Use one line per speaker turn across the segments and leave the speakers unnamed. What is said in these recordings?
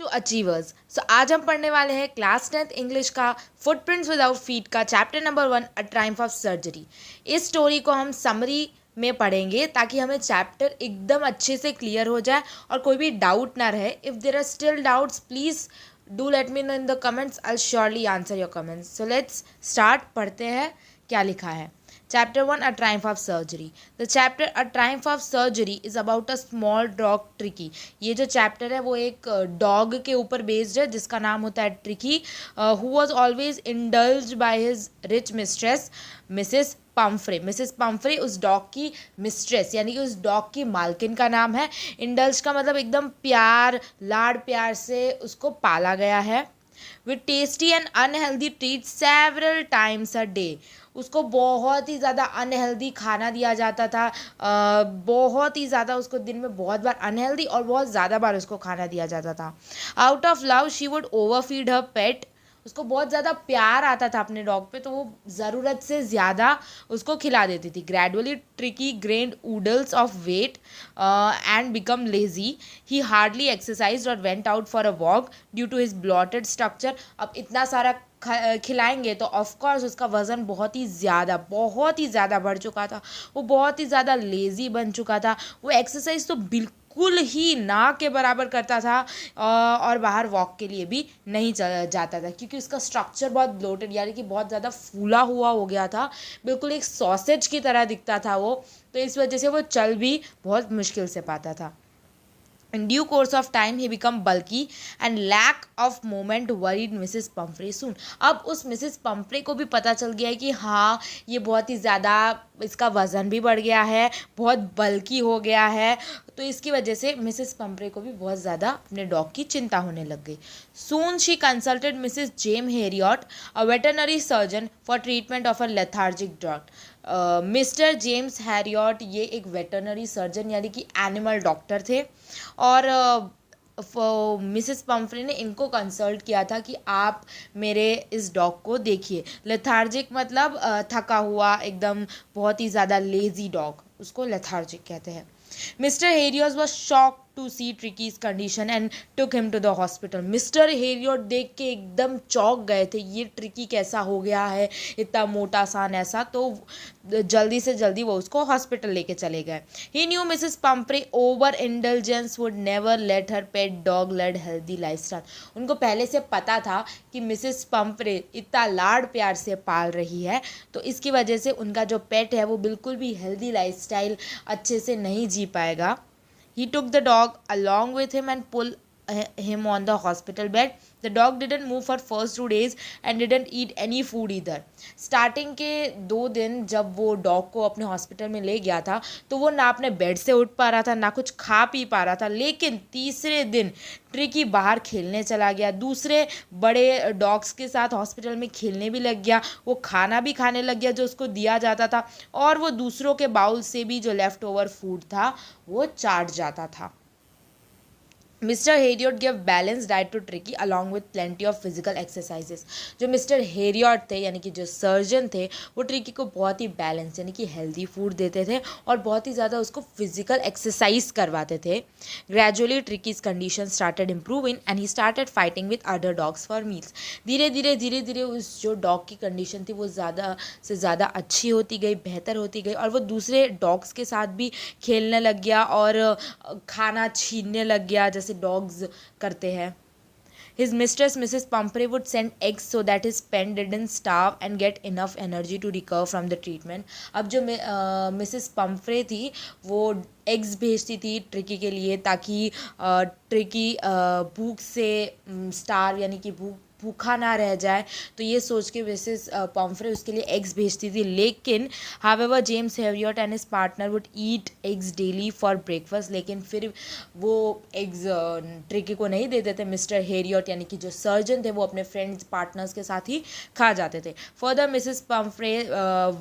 To achievers. सो आज हम पढ़ने वाले हैं क्लास 10th इंग्लिश का फुटप्रिंट्स विदाउट फीट का chapter number 1 a Triumph of surgery. इस स्टोरी को हम समरी में पढ़ेंगे ताकि हमें चैप्टर एकदम अच्छे से क्लियर हो जाए और कोई भी डाउट ना रहे। If there are still doubts please do let me know in the comments, I surely answer your comments. So let's start, पढ़ते हैं क्या लिखा है। Chapter 1 A Triumph of Surgery. The chapter A Triumph of Surgery is about a small dog Tricky. ये जो chapter है वो एक डॉग के ऊपर बेस्ड है जिसका नाम होता है tricky, who was always indulge by his rich mistress Mrs Pomfrey. Mrs Pomfrey उस डॉग की मिस्ट्रेस यानी कि उस डॉग की मालकिन का नाम है। इंडल्ज का मतलब एकदम प्यार, लाड प्यार से उसको पाला गया है। With tasty and unhealthy treat several times a day. उसको बहुत ही ज़्यादा अनहेल्दी खाना दिया जाता था, बहुत ही ज़्यादा उसको दिन में बहुत बार अनहेल्दी और बहुत ज़्यादा बार उसको खाना दिया जाता था। Out of love she would overfeed her pet. उसको बहुत ज़्यादा प्यार आता था अपने डॉग पे तो वो ज़रूरत से ज़्यादा उसको खिला देती थी। Gradually Tricky gained oodles of weight and become lazy. He hardly exercise और went out for a walk due to his bloated structure. अब इतना सारा खिलाएंगे तो ऑफकोर्स उसका वज़न बहुत ही ज़्यादा बढ़ चुका था। वो बहुत ही ज़्यादा लेज़ी बन चुका था। वो एक्सरसाइज तो बिल्कुल ही ना के बराबर करता था और बाहर वॉक के लिए भी नहीं जाता था क्योंकि उसका स्ट्रक्चर बहुत ब्लोटेड यानी कि बहुत ज़्यादा फूला हुआ हो गया था। बिल्कुल एक सॉसेज की तरह दिखता था वो, तो इस वजह से वो चल भी बहुत मुश्किल से पाता था। In due course of time, he become bulky and lack of movement worried Mrs. Pumphrey soon. अब उस मिसेस पम्फ्रे को भी पता चल गया है कि हाँ ये बहुत ही ज़्यादा इसका वज़न भी बढ़ गया है, बहुत बल्कि हो गया है, तो इसकी वजह से मिसेस पम्फ्रे को भी बहुत ज़्यादा अपने डॉग की चिंता होने लग गई। Soon she consulted Mrs. James Heriot, a veterinary surgeon, for treatment of a lethargic dog. Mister James Harriet ये एक वेटरनरी सर्जन यानी कि एनिमल डॉक्टर थे और मिसेस पम्फ्रे ने इनको कंसल्ट किया था कि आप मेरे इस डॉग को देखिए। लेथार्जिक मतलब थका हुआ, एकदम बहुत ही ज़्यादा लेज़ी डॉग, उसको लेथार्जिक कहते हैं। Mister Herriot was shocked to see Tricki's condition and took him to the hospital. Mister Herriot देख के एकदम चौंक गए थे, ये ट्रिकी कैसा हो गया है, इतना मोटा सान ऐसा, तो जल्दी से जल्दी वो उसको हॉस्पिटल लेके चले गए। He knew Mrs Pumphrey over indulgence would never let her pet dog led healthy lifestyle. उनको पहले से पता था कि मिसेस पम्फ्रे इतना लाड प्यार से पाल रही है तो इसकी वजह से उनका जो पेट है वो बिल्कुल भी हेल्दी लाइफस्टाइल अच्छे से नहीं जी पाएगा। He took the dog along with him and pulled him on the hospital bed. The dog didn't move for first 2 days and didn't eat any food either. Starting के 2 दिन जब वो डॉग को अपने हॉस्पिटल में ले गया था तो वो ना अपने बेड से उठ पा रहा था ना कुछ खा पी पा रहा था, लेकिन तीसरे दिन ट्रिकी बाहर खेलने चला गया, दूसरे बड़े डॉग्स के साथ हॉस्पिटल में खेलने भी लग गया, वो खाना भी खाने लग गया जो उसको दिया जाता था और वो दूसरों के बाउल से भी जो लेफ़्ट ओवर फूड था वो चाट जाता था। Mister Herriot give balance diet to Tricki along with plenty of physical exercises. जो मिस्टर हेरियट थे यानी कि जो सर्जन थे वो ट्रिकी को बहुत ही बैलेंस यानी कि हेल्दी फूड देते थे और बहुत ही ज़्यादा उसको फिजिकल एक्सरसाइज करवाते थे। Gradually ट्रिकीज condition started improving and he started fighting with other dogs for meals. धीरे धीरे उस जो डॉग की कंडीशन थी वो ज़्यादा से ज़्यादा अच्छी होती गई, बेहतर होती गई और वो दूसरे डॉग्स के साथ भी खेलने लग गया और खाना छीनने लग गया जैसे डॉग्स करते हैं। His mistress Mrs. Pumphrey would send eggs so that his pen didn't starve and get enough energy to recover from the treatment. अब जो मिसेस पम्फ्रे थी वो एग्स भेजती थी ट्रिकी के लिए ताकि ट्रिकी भूख से स्टार्व यानी कि भूखा ना रह जाए, तो ये सोच के मिसेस पम्फ्रे उसके लिए एग्स भेजती थी। लेकिन however James Harriet and his partner would eat eggs daily for breakfast, लेकिन फिर वो एग्स ट्रिकी को नहीं देते थे। मिस्टर हेरियट यानी कि जो सर्जन थे वो अपने फ्रेंड्स पार्टनर्स के साथ ही खा जाते थे। फर्दर मिसेस पम्फ्रे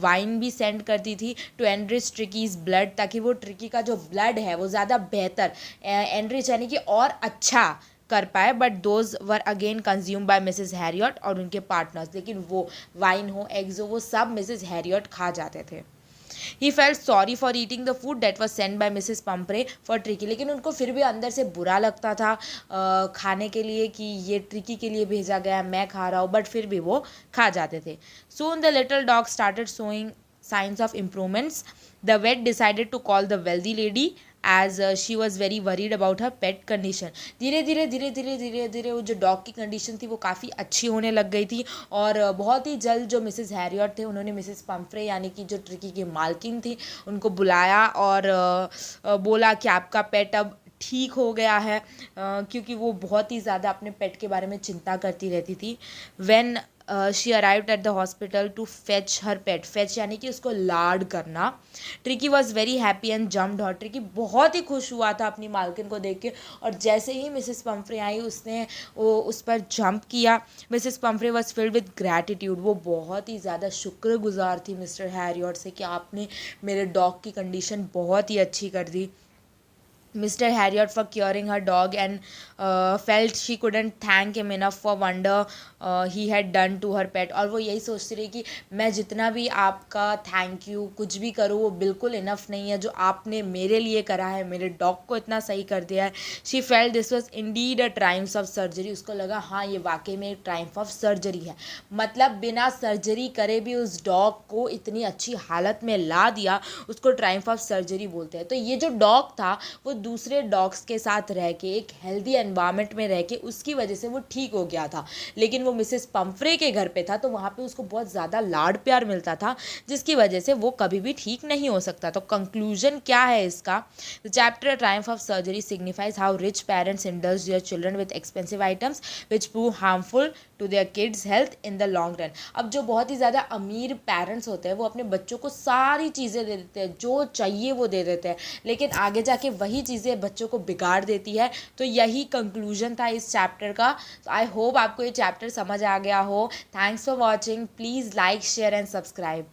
वाइन भी सेंड करती थी टू एनरिच ट्रिकीज ब्लड ताकि वो ट्रिकी का जो ब्लड है वो ज़्यादा बेहतर एनरिच यानी कि और अच्छा कर पाए, but those were again consume by Mrs Harriet और उनके पार्टनर्स, लेकिन वो वाइन हो एग्स हो वो सब मिसेस हैरियट खा जाते थे। He felt sorry for eating the food that was send by Mrs Pumphrey for Tricki, लेकिन उनको फिर भी अंदर से बुरा लगता था खाने के लिए कि ये ट्रिकी के लिए भेजा गया, मैं खा रहा हूँ, बट फिर भी वो खा जाते थे. Soon the little dog started showing signs of improvements. The vet decided to call the wealthy lady as she was very worried about her pet condition. धीरे धीरे वो जो डॉग की कंडीशन थी वो काफ़ी अच्छी होने लग गई थी. और बहुत ही जल्द जो मिसेस हैरियट थे उन्होंने मिसेस पम्फ्रे यानी कि जो ट्रिकी की मालकिन थी उनको बुलाया और बोला कि आपका पेट अब ठीक हो गया है, क्योंकि वो बहुत ही ज़्यादा अपने पेट के बारे में चिंता करती रहती थी. When she arrived at the hospital to fetch her pet. Fetch यानी कि उसको लाड करना. Tricki was very happy and jumped her. Tricki बहुत ही खुश हुआ था अपनी मालकिन को देख के, और जैसे ही मिसेस पम्फ्रे आई उसने वो उस पर जंप किया. Mrs Pomfrey was filled with gratitude. वो बहुत ही ज़्यादा शुक्रगुजार थी मिस्टर हैरियट से कि आपने मेरे डॉग की कंडीशन बहुत ही अच्छी कर दी. Mr. Harriot for curing her dog and felt she couldn't thank him enough for wonder he had done to her pet. और वो यही सोचती रही कि मैं जितना भी आपका थैंक यू कुछ भी करूँ वो बिल्कुल इनफ नहीं है जो आपने मेरे लिए करा है, मेरे डॉग को इतना सही कर दिया है. She felt this was indeed a Triumph of surgery. उसको लगा हाँ ये वाकई में एक ट्रायम्फ ऑफ सर्जरी है, मतलब बिना सर्जरी करे भी उस डॉग को इतनी अच्छी हालत में ला दिया, उसको ट्रायम्फ ऑफ सर्जरी बोलते हैं. तो ये जो डॉग था वो दूसरे डॉग्स के साथ रह के एक हेल्दी एनवायरनमेंट में रह के उसकी वजह से वो ठीक हो गया था. लेकिन वो मिसेस पम्फ्रे के घर पे था तो वहाँ पे उसको बहुत ज़्यादा लाड प्यार मिलता था, जिसकी वजह से वो कभी भी ठीक नहीं हो सकता. तो कंक्लूजन क्या है इसका? The chapter triumph of surgery signifies how rich parents indulge their children with expensive items which prove harmful to their kids health in the long run. अब जो बहुत ही ज़्यादा अमीर पेरेंट्स होते हैं वो अपने बच्चों को सारी चीज़ें दे देते हैं, जो चाहिए वो दे देते हैं, लेकिन आगे जाके वही चीज़ें बच्चों को बिगाड़ देती है. तो यही कंक्लूजन था इस चैप्टर का. आई होप आपको ये चैप्टर समझ आ गया हो. Thanks for watching. Please like share and subscribe.